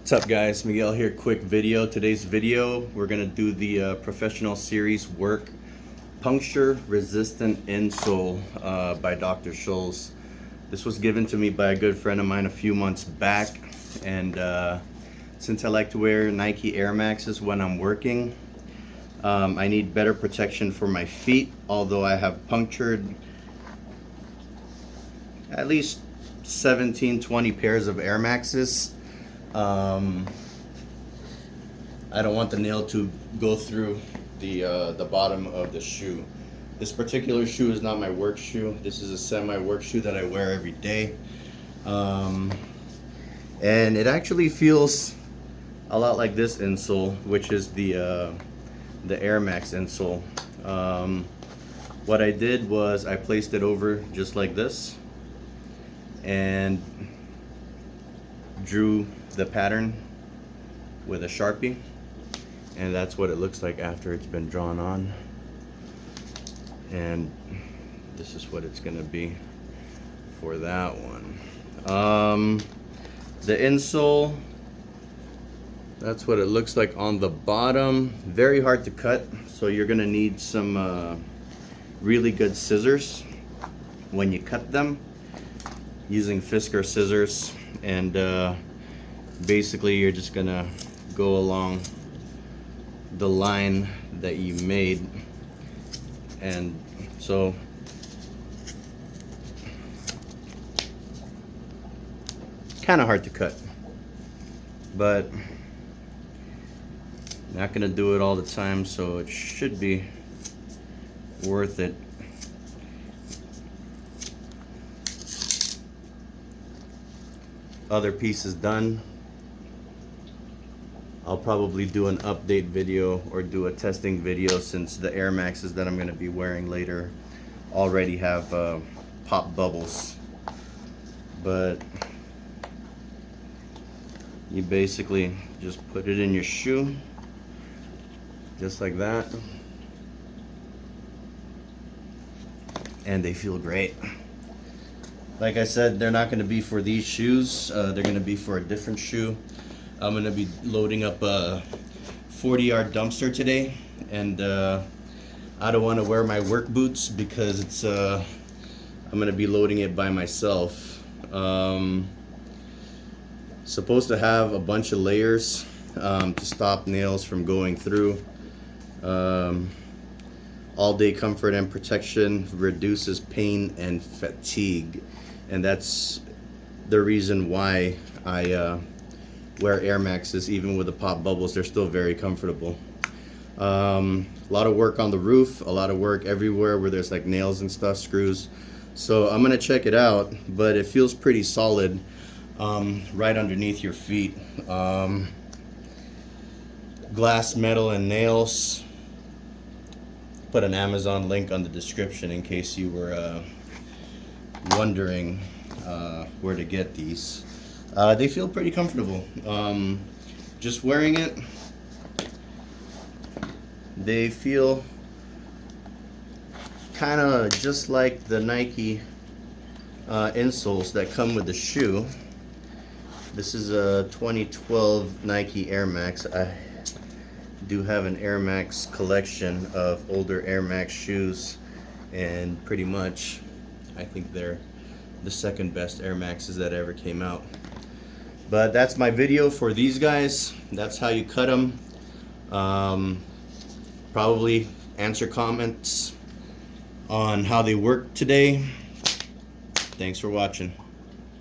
What's up guys, Miguel here. Quick video. Today's video we're gonna do the professional series work puncture resistant insole by Dr. Scholls. This was given to me by a good friend of mine a few months back, and since I like to wear Nike Air Maxes when I'm working, I need better protection for my feet, although I have punctured at least 17-20 pairs of Air Maxes. I don't want the nail to go through the bottom of the shoe. This particular shoe is not my work shoe. This is a semi-work shoe that I wear every day, and it actually feels a lot like this insole, which is the airmax insole. What I did was I placed it over just like this and drew the pattern with a Sharpie, and that's what it looks like after it's been drawn on. And this is what it's gonna be for that one. The insole, that's what it looks like on the bottom. Very hard to cut, so you're gonna need some really good scissors when you cut them, using Fisker scissors. And basically you're just gonna go along the line that you made, and so kind of hard to cut, but not gonna do it all the time, so it should be worth it. Other pieces done. I'll probably do an update video or do a testing video, since the Air Maxes that I'm going to be wearing later already have pop bubbles. But you basically just put it in your shoe just like that, and they feel great. Like I said, they're not going to be for these shoes. They're going to be for a different shoe. I'm going to be loading up a 40-yard dumpster today, and I don't want to wear my work boots because it's I'm going to be loading it by myself. Supposed to have a bunch of layers to stop nails from going through. All-day comfort and protection, reduces pain and fatigue. And that's the reason why I wear Air Maxes. Even with the pop bubbles, they're still very comfortable. A lot of work on the roof, a lot of work everywhere where there's like nails and stuff, screws. So I'm gonna check it out, but it feels pretty solid right underneath your feet. Glass, metal, and nails. Put an Amazon link on the description in case you were wondering where to get these. They feel pretty comfortable. Just wearing it, they feel kind of just like the Nike insoles that come with the shoe. This is a 2012 Nike Air Max. I do have an Air Max collection of older Air Max shoes, and pretty much I think they're the second best Air Maxes that ever came out. But that's my video for these guys. That's how you cut them. Probably answer comments on how they work today. Thanks for watching.